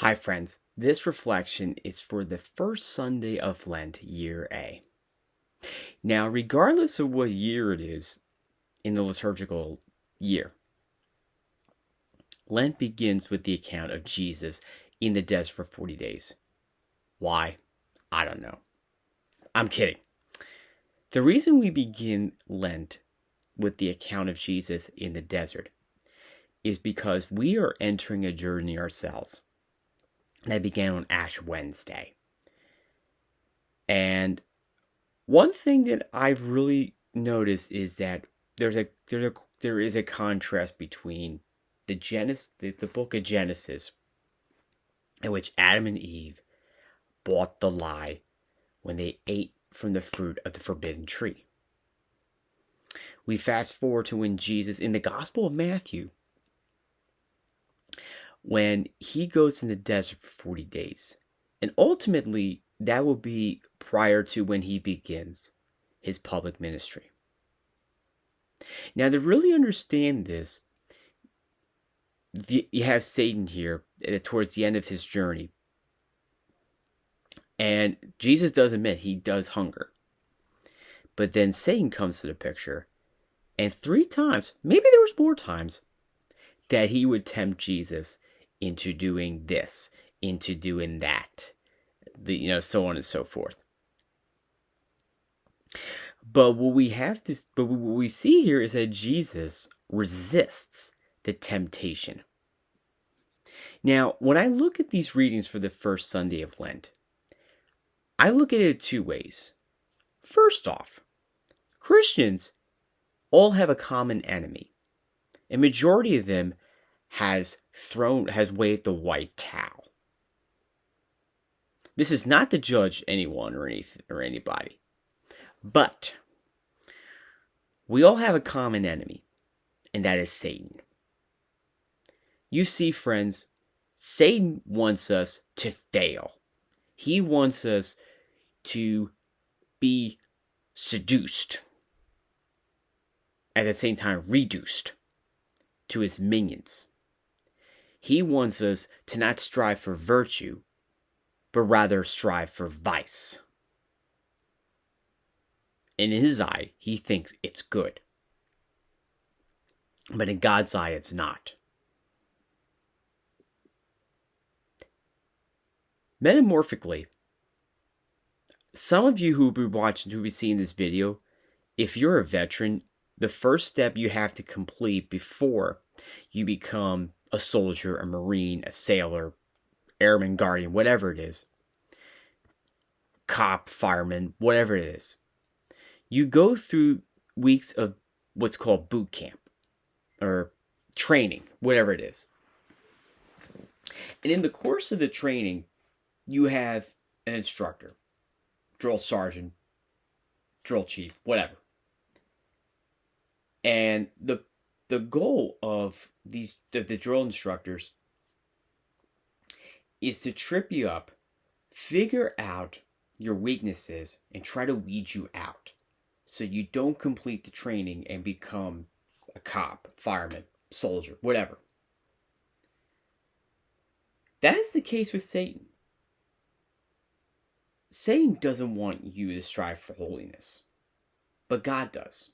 Hi, friends. This reflection is for the first Sunday of Lent, year A. Now, regardless of what year it is in the liturgical year, Lent begins with the account of Jesus in the desert for 40 days. Why? I don't know. I'm kidding. The reason we begin Lent with the account of Jesus in the desert is because we are entering a journey ourselves that began on Ash Wednesday. And one thing that I've really noticed is that there is a contrast between the book of Genesis, in which Adam and Eve bought the lie when they ate from the fruit of the forbidden tree. We fast forward to when Jesus, in the Gospel of Matthew, when he goes in the desert for 40 days. And ultimately, that will be prior to when he begins his public ministry. Now, to really understand this, you have Satan here towards the end of his journey. And Jesus does admit he does hunger. But then Satan comes to the picture. And 3 times, maybe there was more times, that he would tempt Jesus into doing this, into doing that, so on and so forth. But what we see here is that Jesus resists the temptation. Now, when I look at these readings for the first Sunday of Lent, I look at it 2 ways. First off, Christians all have a common enemy. A majority of them has waved the white towel. This is not to judge anyone or anybody. But we all have a common enemy, and that is Satan. You see, friends, Satan wants us to fail. He wants us to be seduced, at the same time reduced to his minions. He wants us to not strive for virtue, but rather strive for vice. In his eye, he thinks it's good. But in God's eye, it's not. Metamorphically, some of you who will be seeing this video, if you're a veteran, the first step you have to complete before you become a soldier, a marine, a sailor, airman, guardian, whatever it is, cop, fireman, whatever it is, you go through weeks of what's called boot camp or training, whatever it is. And in the course of the training, you have an instructor, drill sergeant, drill chief, whatever. And the goal of the drill instructors is to trip you up, figure out your weaknesses, and try to weed you out so you don't complete the training and become a cop, fireman, soldier, whatever. That is the case with Satan. Satan doesn't want you to strive for holiness, but God does.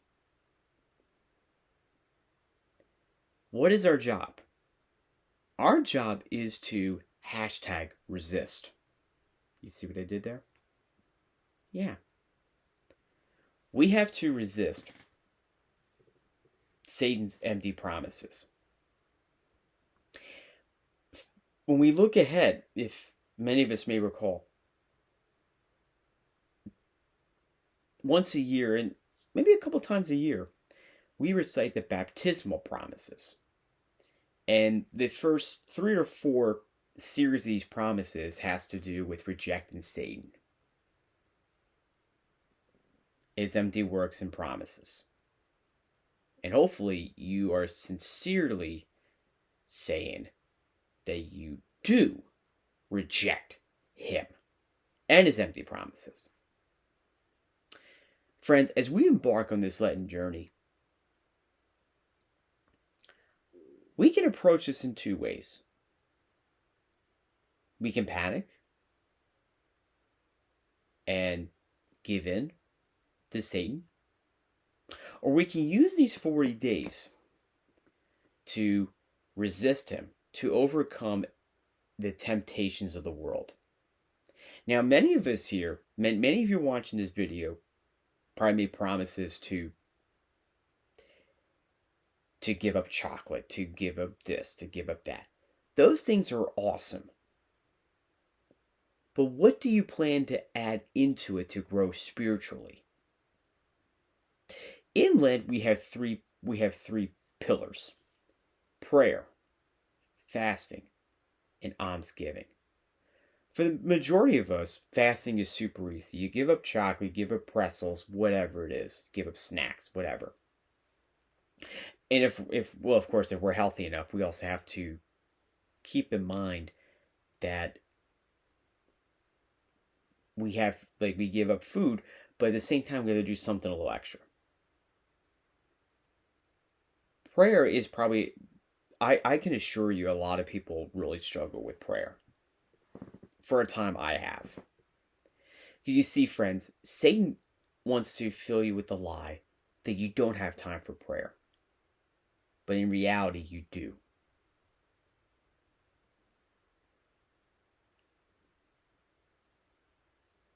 What is our job? Our job is to #resist. You see what I did there? Yeah. We have to resist Satan's empty promises. When we look ahead, if many of us may recall, once a year, and maybe a couple times a year, we recite the baptismal promises. And the first 3 or 4 series of these promises has to do with rejecting Satan, his empty works and promises. And hopefully you are sincerely saying that you do reject him and his empty promises. Friends, as we embark on this Lenten journey, we can approach this in 2 ways. we can panic and give in to Satan, or we can use these 40 days to resist him, to overcome the temptations of the world. Now, many of us here, many of you watching this video, probably made promises to give up chocolate, to give up this, to give up that. Those things are awesome. But what do you plan to add into it to grow spiritually? In Lent, we have three pillars: prayer, fasting, and almsgiving. For the majority of us, fasting is super easy. You give up chocolate, you give up pretzels, whatever it is, give up snacks, whatever. And if of course, if we're healthy enough, we also have to keep in mind that we give up food, but at the same time, we have to do something a little extra. Prayer is probably, I can assure you, a lot of people really struggle with prayer. For a time, I have. You see, friends, Satan wants to fill you with the lie that you don't have time for prayer. But in reality, you do.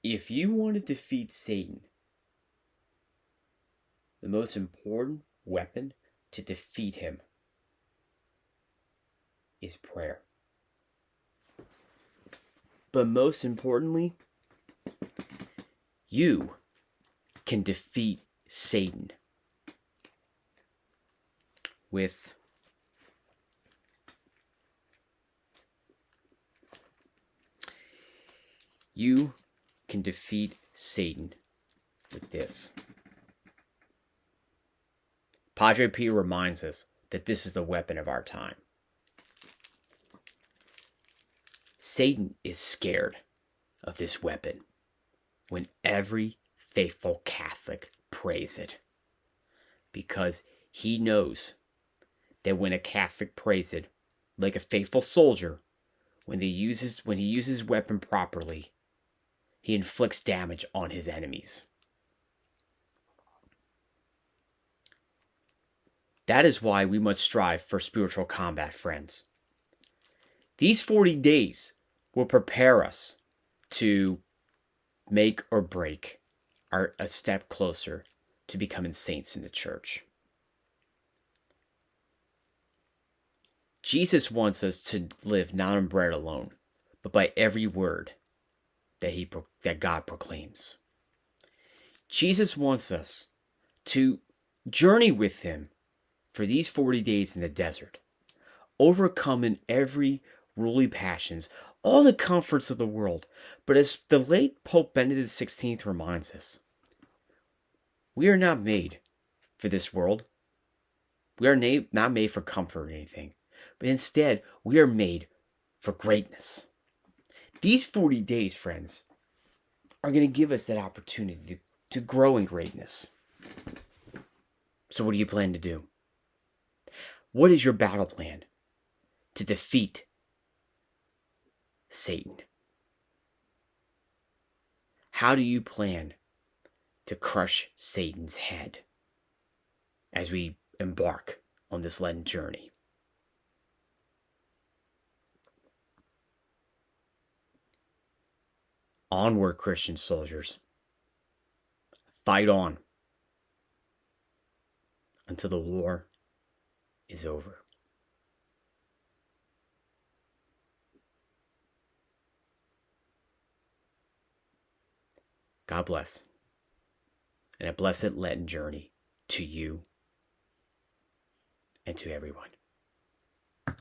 If you want to defeat Satan, the most important weapon to defeat him is prayer. But most importantly, you can defeat Satan with this. Padre Pio reminds us that this is the weapon of our time. Satan is scared of this weapon when every faithful Catholic prays it, because he knows that when a Catholic prays it, like a faithful soldier, when he uses weapon properly, he inflicts damage on his enemies. That is why we must strive for spiritual combat, friends. These 40 days will prepare us to make or break a step closer to becoming saints in the church. Jesus wants us to live not on bread alone, but by every word that God proclaims. Jesus wants us to journey with him for these 40 days in the desert, overcoming every worldly passions, all the comforts of the world. But as the late Pope Benedict XVI reminds us, we are not made for this world. We are not made for comfort or anything, but instead we are made for greatness. These 40 days, friends, are going to give us that opportunity to grow in greatness. So what do you plan to do? What is your battle plan to defeat Satan? How do you plan to crush Satan's head as we embark on this Lenten journey? Onward, Christian soldiers. Fight on until the war is over. God bless, and a blessed Lenten journey to you and to everyone.